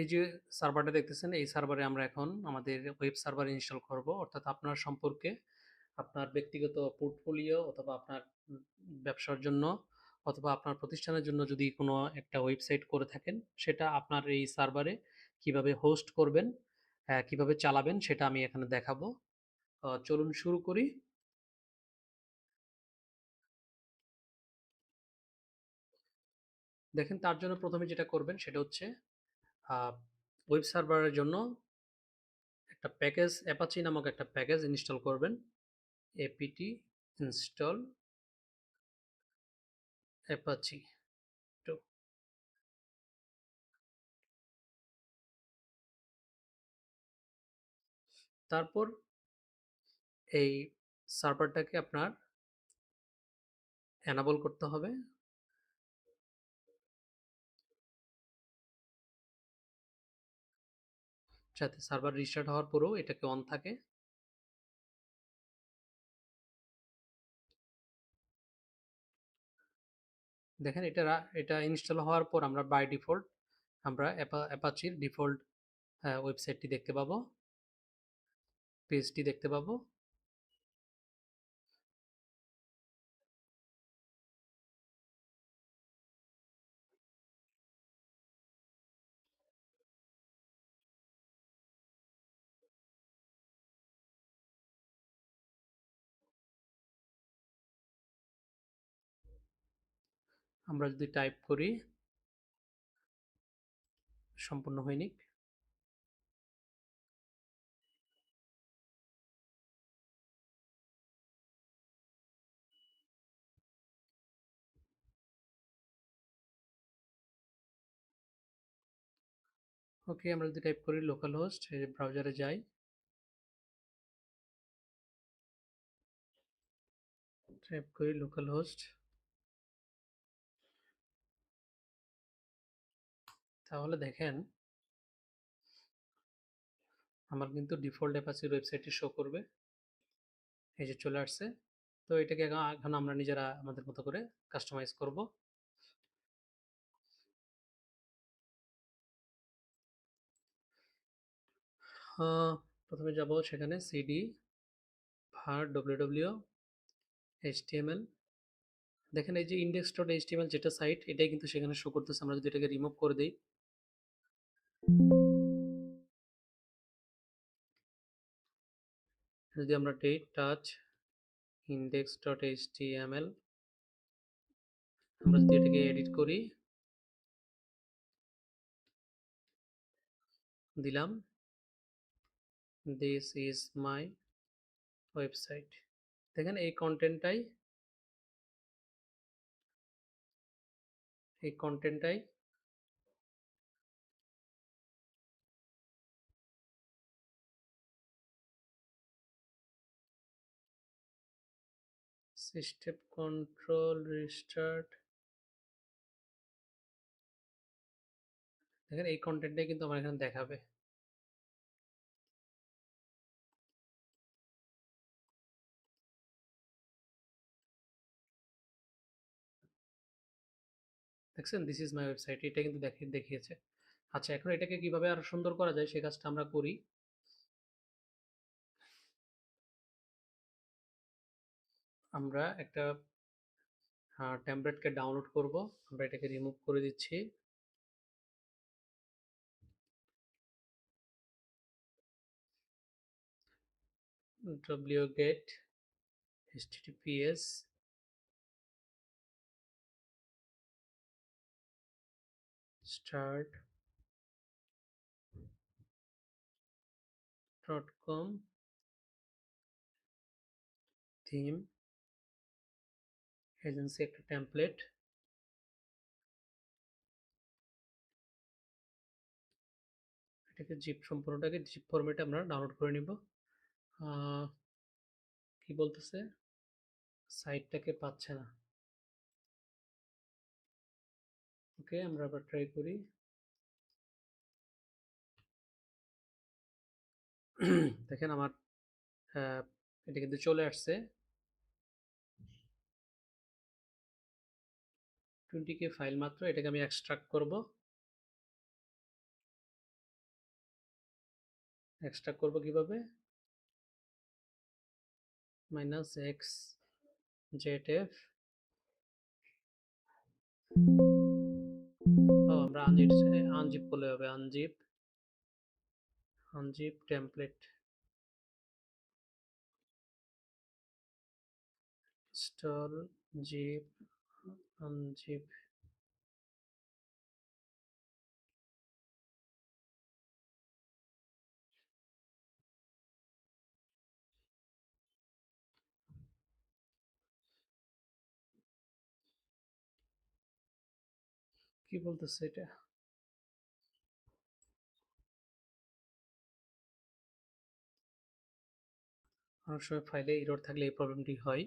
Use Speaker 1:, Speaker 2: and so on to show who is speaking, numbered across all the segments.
Speaker 1: এই যে সার্ভারটা দেখতেছেন, এই সার্ভারে আমরা এখন আমাদের ওয়েব সার্ভার ইনস্টল করব। অর্থাৎ আপনার সম্পর্কে, আপনার ব্যক্তিগত পোর্টফোলিও অথবা আপনার ব্যবসার জন্য অথবা আপনার প্রতিষ্ঠানের জন্য যদি কোনো একটা ওয়েবসাইট করে থাকেন, সেটা আপনার এই সার্ভারে কিভাবে হোস্ট করবেন, কিভাবে চালাবেন সেটা আমি এখানে দেখাবো। চলুন শুরু করি। দেখেন, তার জন্য প্রথমে যেটা করবেন সেটা হচ্ছে ওয়েব সার্ভারের জন্য একটা প্যাকেজ, অ্যাপাচি নামক একটা প্যাকেজ ইনস্টল করবেন। APT install apache two. তারপর এই সার্ভারটাকে আপনার এনাবল করতে হবে, যাতে সার্ভার রিস্টার্ট হওয়ার পরেও এটাকে অন থাকে। দেখেন, এটা ইনস্টল হওয়ার পর আমরা বাই ডিফল্ট আমরা অ্যাপাচির ডিফল্ট ওয়েবসাইটটি দেখতে পাবো, পেজটি দেখতে পাবো। আমরা যদি টাইপ করি, সম্পূর্ণ হয়নি। ওকে, আমরা যদি টাইপ করি লোকাল হোস্ট, ব্রাউজারে যাই, টাইপ করি লোকাল হোস্ট, তাহলে দেখেন আমার কিন্তু ডিফল্ট অ্যাপাচির ওয়েবসাইটটি শো করবে। এই যে চলে আসছে। তো এটাকে এখন আমরা নিজেরা আমাদের মতো করে কাস্টমাইজ করব। প্রথমে যাব সেখানে সিডি var www html। দেখেন এই যে index.html যেটা সাইট, এটাই কিন্তু সেখানে শো করতেছে। আমরা যদি এটাকে রিমুভ করে দিই, যদি আমরা টাচ index.html, আমরা যদি এটাকে এডিট করি, দিলাম দিস ইজ মাই ওয়েবসাইট। দেখেন এই কন্টেন্টটাই সিস্টেম কন্ট্রোল রিস্টার্ট। দেখেন এই কন্টেন্টটাই কিন্তু আমার এখানে দেখাবে। দেখছেন, দিস ইজ মাই ওয়েবসাইট, এটা কিন্তু দেখিয়েছে। আচ্ছা, এখন এটাকে কিভাবে আরো সুন্দর করা যায় সেই কাজটা আমরা করি। আমরা একটা টেমপ্লেটকে ডাউনলোড করব। আমরা এটাকে রিমুভ করে দিচ্ছি। wget https start.com theme agency, একটা টেমপ্লেট। এটাকে সম্পূর্ণটাকে জিপ ফরম্যাটে আমরা ডাউনলোড করে নিব। কি বলতেছে, সাইটটাকে পাচ্ছে না। ওকে, আমরা আবার ট্রাই করি। দেখেন আমার এটা কিন্তু চলে আসছে। 20K ফাইল মাত্র। এটাকে আমি এক্সট্রাক্ট করব। এক্সট্রাক্ট করব কিভাবে? মাইনাস এক্স জেড এফ, আমরা আনজিপ করলে হবে, unzip template install zip unzip. কি বলতেছে এটা? অনেক সময় ফাইলে এরর থাকলে এই প্রবলেমটি হয়।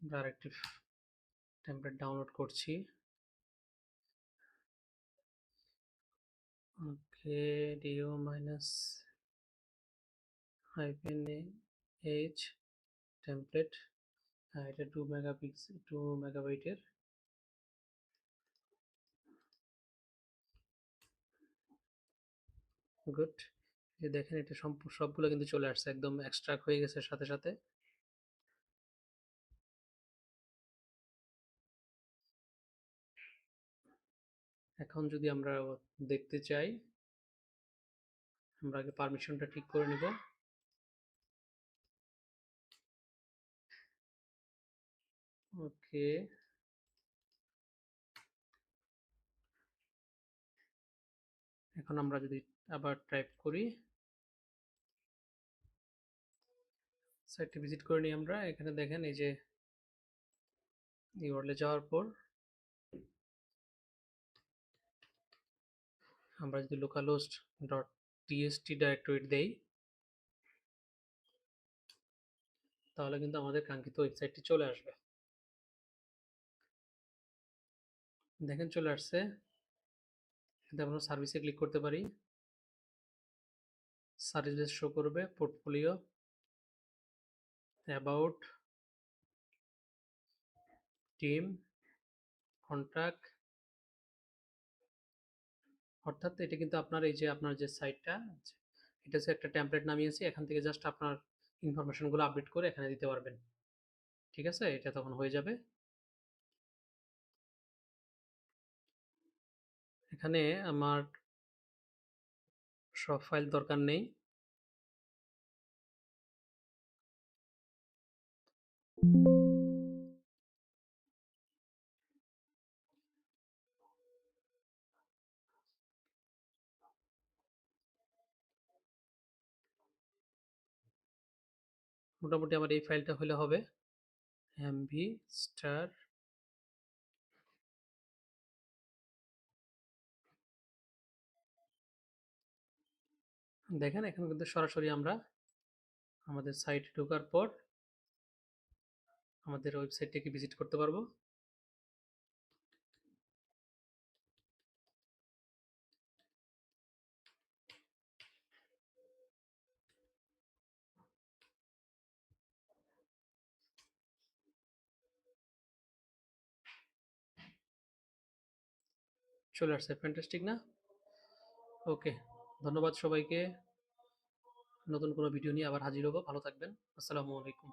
Speaker 1: আরেকটি টেমপ্লেট ডাউনলোড করছি। Okay, DO minus hyphen H template, এটা 2 মেগাবাইটের। গুড। যে দেখেন এটা সবগুলো কিন্তু চলে আসছে, একদম এক্সট্রাক্ট হয়ে গেছে সাথে সাথে। এখন যদি আমরা দেখতে চাই, আমরা আগে পারমিশনটা ঠিক করে নিব। ওকে, এখন আমরা যদি আবার টাইপ করি, সাইটটি ভিজিট করে নিই আমরা। এখানে দেখেন এই যে ইউআরএল যাওয়ার পর আমরা যদি localhost ডট টিএসটি ডাইরেক্টরি দেই, তাহলে কিন্তু আমাদের কাঙ্ক্ষিত ওয়েবসাইটটি চলে আসবে। দেখেন চলে আসছে। এতে আমরা সার্ভিসে ক্লিক করতে পারি, সার্ভিস শো করবে, পোর্টফোলিও, অ্যাবাউট, টিম, কন্ট্যাক্ট। অর্থাৎ এটা কিন্তু আপনার এই যে আপনার যে সাইটটা, এটা হচ্ছে একটা টেমপ্লেট নামিয়েছি, এখান থেকে জাস্ট আপনার ইনফরমেশনগুলো আপডেট করে এখানে দিতে পারবেন। ঠিক আছে, এটা তখন হয়ে যাবে। এখানে আমার সব ফাইল দরকার নেই। মোটামুটি আমার এই ফাইলটা হলে হবে, এমভি স্টার। দেখেন এখন কিন্তু সরাসরি আমরা আমাদের সাইটে ঢোকার পর আমাদের ওয়েবসাইটটিকে ভিজিট করতে পারবো। চলে আসছে, ফ্যান্টাস্টিক না? ওকে, ধন্যবাদ সবাইকে। নতুন কোনো ভিডিও নিয়ে আবার হাজির হবো। ভালো থাকবেন। আসসালামু আলাইকুম।